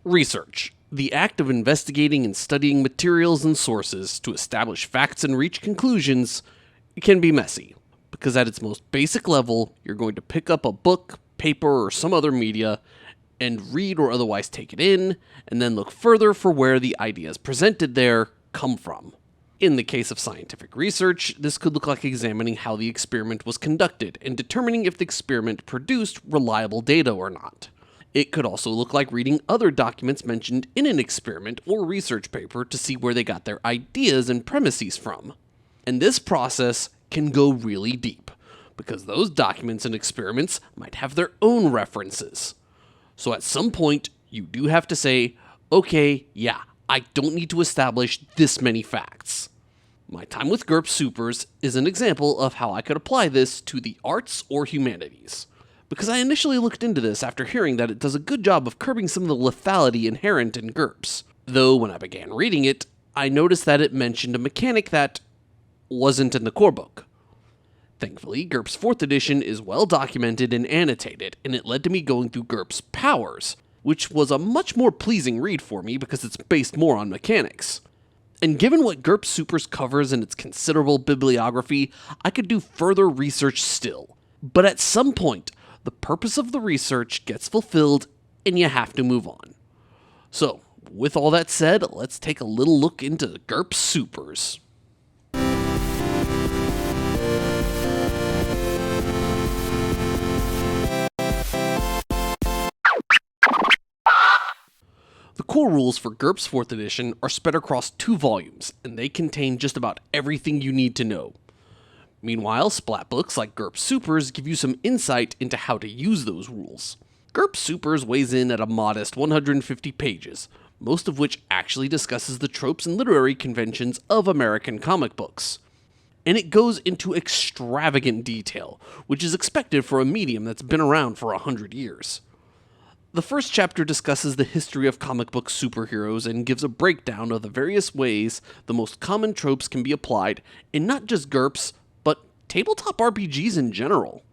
Research. The act of investigating and studying materials and sources to establish facts and reach conclusions can be messy, because at its most basic level, you're going to pick up a book, paper, or some other media, and read or otherwise take it in, and then look further for where the ideas presented there come from. In the case of scientific research, this could look like examining how the experiment was conducted and determining if the experiment produced reliable data or not. It could also look like reading other documents mentioned in an experiment or research paper to see where they got their ideas and premises from. And this process can go really deep, because those documents and experiments might have their own references. So at some point, you do have to say, okay, yeah, I don't need to establish this many facts. My time with GURPS Supers is an example of how I could apply this to the arts or humanities, because I initially looked into this after hearing that it does a good job of curbing some of the lethality inherent in GURPS, though when I began reading it, I noticed that it mentioned a mechanic that wasn't in the core book. Thankfully, GURPS 4th edition is well documented and annotated, and it led to me going through GURPS Powers, which was a much more pleasing read for me because it's based more on mechanics. And given what GURPS Supers covers in its considerable bibliography, I could do further research still. But at some point, the purpose of the research gets fulfilled and you have to move on. So, with all that said, let's take a little look into GURPS Supers. The core rules for GURPS 4th edition are spread across 2 volumes, and they contain just about everything you need to know. Meanwhile, splat books like GURPS Supers give you some insight into how to use those rules. GURPS Supers weighs in at a modest 150 pages, most of which actually discusses the tropes and literary conventions of American comic books. And it goes into extravagant detail, which is expected for a medium that's been around for 100 years. The first chapter discusses the history of comic book superheroes and gives a breakdown of the various ways the most common tropes can be applied in not just GURPS, but tabletop RPGs in general.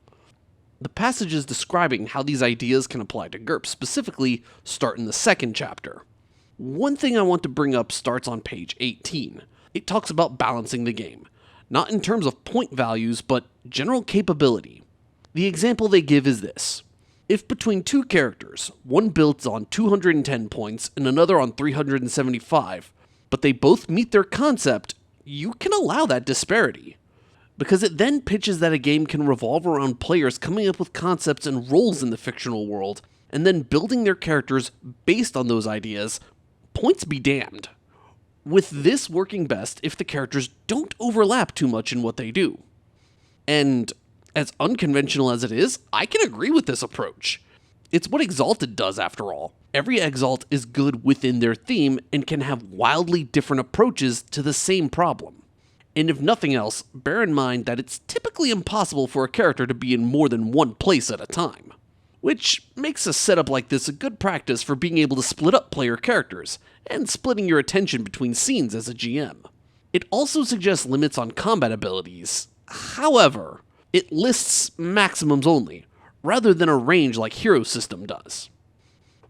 The passages describing how these ideas can apply to GURPS specifically start in the second chapter. One thing I want to bring up starts on page 18. It talks about balancing the game, not in terms of point values, but general capability. The example they give is this. If between 2 characters, one builds on 210 points and another on 375, but they both meet their concept, you can allow that disparity. Because it then pitches that a game can revolve around players coming up with concepts and roles in the fictional world, and then building their characters based on those ideas, points be damned. With this working best if the characters don't overlap too much in what they do. And as unconventional as it is, I can agree with this approach. It's what Exalted does after all. Every Exalt is good within their theme and can have wildly different approaches to the same problem. And if nothing else, bear in mind that it's typically impossible for a character to be in more than one place at a time. Which makes a setup like this a good practice for being able to split up player characters, and splitting your attention between scenes as a GM. It also suggests limits on combat abilities. However, it lists maximums only, rather than a range like Hero System does.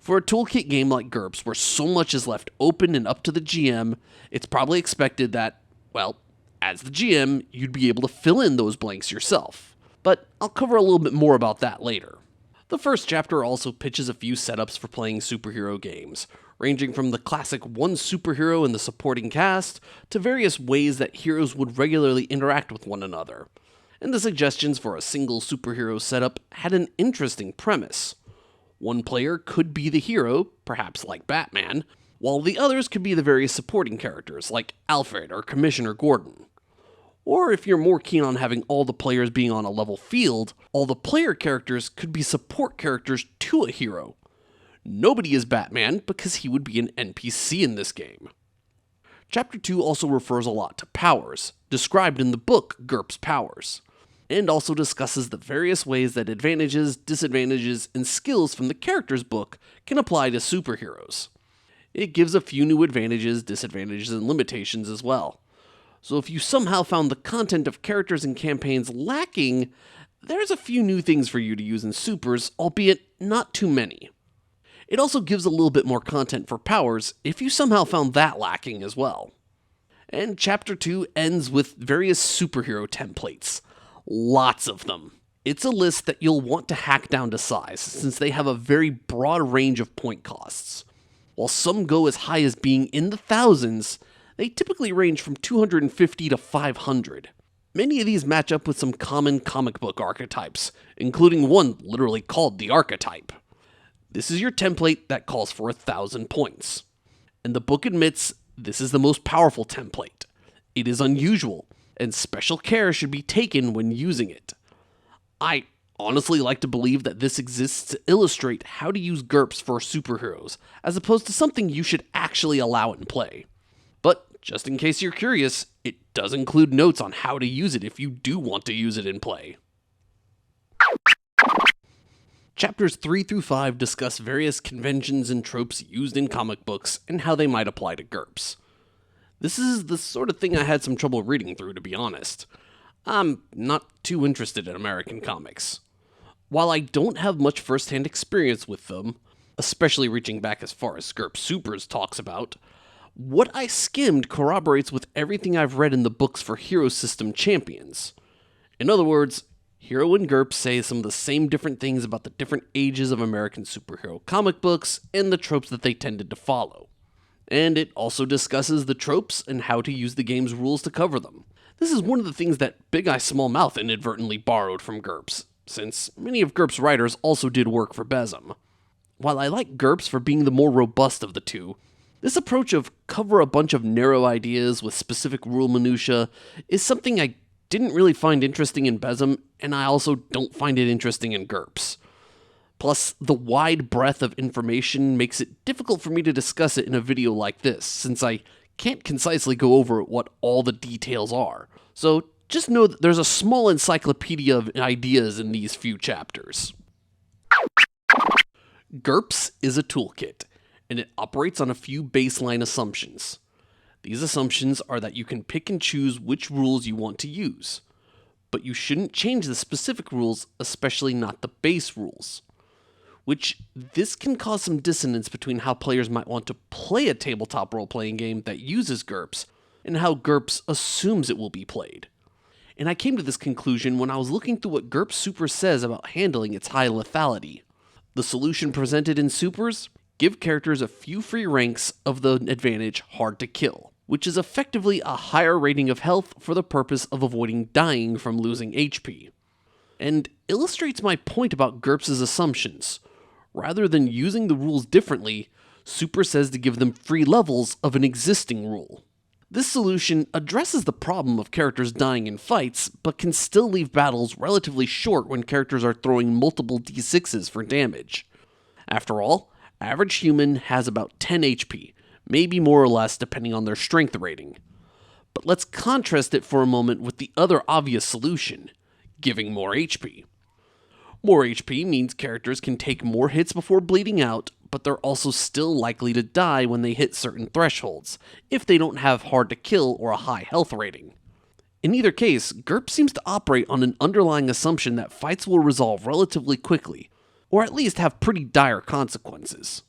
For a toolkit game like GURPS, where so much is left open and up to the GM, it's probably expected that, well, as the GM, you'd be able to fill in those blanks yourself. But I'll cover a little bit more about that later. The first chapter also pitches a few setups for playing superhero games, ranging from the classic one superhero and the supporting cast, to various ways that heroes would regularly interact with one another. And the suggestions for a single superhero setup had an interesting premise. One player could be the hero, perhaps like Batman, while the others could be the various supporting characters like Alfred or Commissioner Gordon. Or if you're more keen on having all the players being on a level field, all the player characters could be support characters to a hero. Nobody is Batman because he would be an NPC in this game. Chapter 2 also refers a lot to powers, described in the book GURPS Powers, and also discusses the various ways that advantages, disadvantages, and skills from the character's book can apply to superheroes. It gives a few new advantages, disadvantages, and limitations as well. So if you somehow found the content of characters and campaigns lacking, there's a few new things for you to use in Supers, albeit not too many. It also gives a little bit more content for powers if you somehow found that lacking as well. And Chapter 2 ends with various superhero templates. Lots of them. It's a list that you'll want to hack down to size, since they have a very broad range of point costs. While some go as high as being in the thousands, they typically range from 250 to 500. Many of these match up with some common comic book archetypes, including one literally called the archetype. This is your template that calls for 1,000 points. And the book admits this is the most powerful template. It is unusual, and special care should be taken when using it. I honestly like to believe that this exists to illustrate how to use GURPS for superheroes, as opposed to something you should actually allow in play. But just in case you're curious, it does include notes on how to use it if you do want to use it in play. Chapters 3 through 5 discuss various conventions and tropes used in comic books and how they might apply to GURPS. This is the sort of thing I had some trouble reading through, to be honest. I'm not too interested in American comics. While I don't have much first-hand experience with them, especially reaching back as far as GURPS Supers talks about, what I skimmed corroborates with everything I've read in the books for Hero System champions. In other words, Hero and GURPS say some of the same different things about the different ages of American superhero comic books and the tropes that they tended to follow. And it also discusses the tropes and how to use the game's rules to cover them. This is one of the things that Big Eye Small Mouth inadvertently borrowed from GURPS, since many of GURPS' writers also did work for Besem. While I like GURPS for being the more robust of the two, this approach of cover a bunch of narrow ideas with specific rule minutiae is something I didn't really find interesting in Besem, and I also don't find it interesting in GURPS. Plus, the wide breadth of information makes it difficult for me to discuss it in a video like this, since I can't concisely go over what all the details are. So just know that there's a small encyclopedia of ideas in these few chapters. GURPS is a toolkit, and it operates on a few baseline assumptions. These assumptions are that you can pick and choose which rules you want to use, but you shouldn't change the specific rules, especially not the base rules. This can cause some dissonance between how players might want to play a tabletop role-playing game that uses GURPS and how GURPS assumes it will be played. And I came to this conclusion when I was looking through what GURPS Supers says about handling its high lethality. The solution presented in Supers: give characters a few free ranks of the advantage hard to kill, which is effectively a higher rating of health for the purpose of avoiding dying from losing HP. And illustrates my point about GURPS' assumptions. Rather than using the rules differently, Super says to give them free levels of an existing rule. This solution addresses the problem of characters dying in fights, but can still leave battles relatively short when characters are throwing multiple d6s for damage. After all, average human has about 10 HP, maybe more or less depending on their strength rating. But let's contrast it for a moment with the other obvious solution: giving more HP. More HP means characters can take more hits before bleeding out, but they're also still likely to die when they hit certain thresholds, if they don't have hard to kill or a high health rating. In either case, GURPS seems to operate on an underlying assumption that fights will resolve relatively quickly, or at least have pretty dire consequences.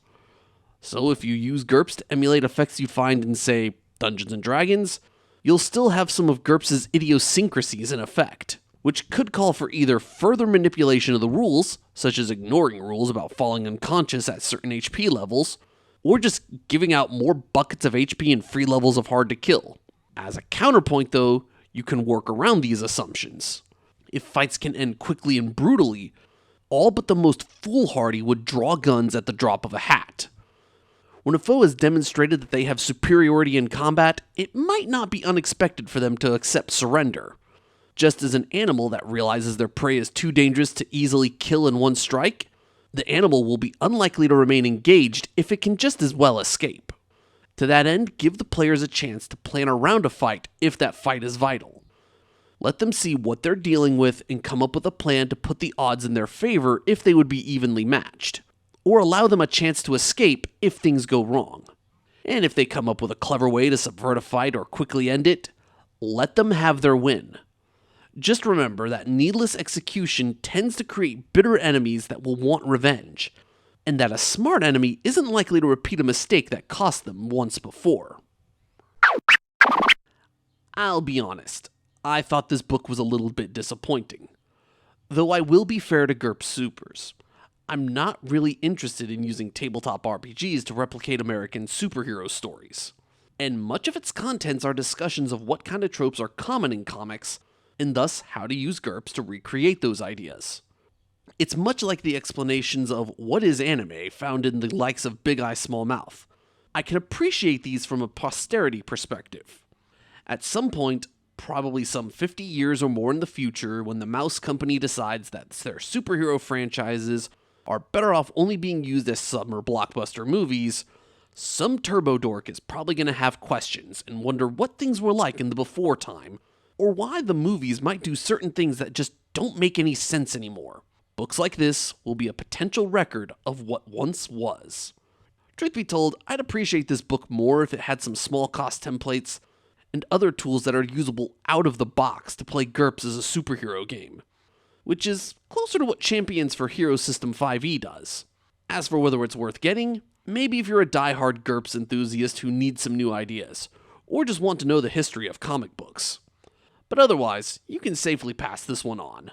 So if you use GURPS to emulate effects you find in, say, Dungeons & Dragons, you'll still have some of GURPS' idiosyncrasies in effect, which could call for either further manipulation of the rules, such as ignoring rules about falling unconscious at certain HP levels, or just giving out more buckets of HP and free levels of hard to kill. As a counterpoint though, you can work around these assumptions. If fights can end quickly and brutally, all but the most foolhardy would draw guns at the drop of a hat. When a foe has demonstrated that they have superiority in combat, it might not be unexpected for them to accept surrender. Just as an animal that realizes their prey is too dangerous to easily kill in one strike, the animal will be unlikely to remain engaged if it can just as well escape. To that end, give the players a chance to plan around a fight if that fight is vital. Let them see what they're dealing with and come up with a plan to put the odds in their favor if they would be evenly matched, or allow them a chance to escape if things go wrong. And if they come up with a clever way to subvert a fight or quickly end it, let them have their win. Just remember that needless execution tends to create bitter enemies that will want revenge, and that a smart enemy isn't likely to repeat a mistake that cost them once before. I'll be honest, I thought this book was a little bit disappointing. Though I will be fair to GURPS Supers. I'm not really interested in using tabletop RPGs to replicate American superhero stories. And much of its contents are discussions of what kind of tropes are common in comics, and thus how to use GURPS to recreate those ideas. It's much like the explanations of what is anime found in the likes of Big Eye Small Mouth. I can appreciate these from a posterity perspective. At some point, probably some 50 years or more in the future, when the Mouse Company decides that their superhero franchises are better off only being used as summer blockbuster movies, some turbo dork is probably going to have questions and wonder what things were like in the before time, or why the movies might do certain things that just don't make any sense anymore. Books like this will be a potential record of what once was. Truth be told, I'd appreciate this book more if it had some small cost templates and other tools that are usable out of the box to play GURPS as a superhero game, which is closer to what Champions for Hero System 5e does. As for whether it's worth getting, maybe if you're a die-hard GURPS enthusiast who needs some new ideas, or just want to know the history of comic books. But otherwise, you can safely pass this one on.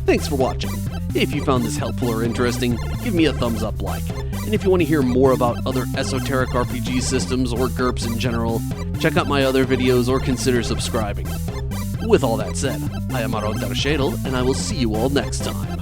Thanks for watching. If you found this helpful or interesting, give me a thumbs up like. And if you want to hear more about other esoteric RPG systems or GURPS in general, check out my other videos or consider subscribing. With all that said, I am Aaron Schädel, and I will see you all next time.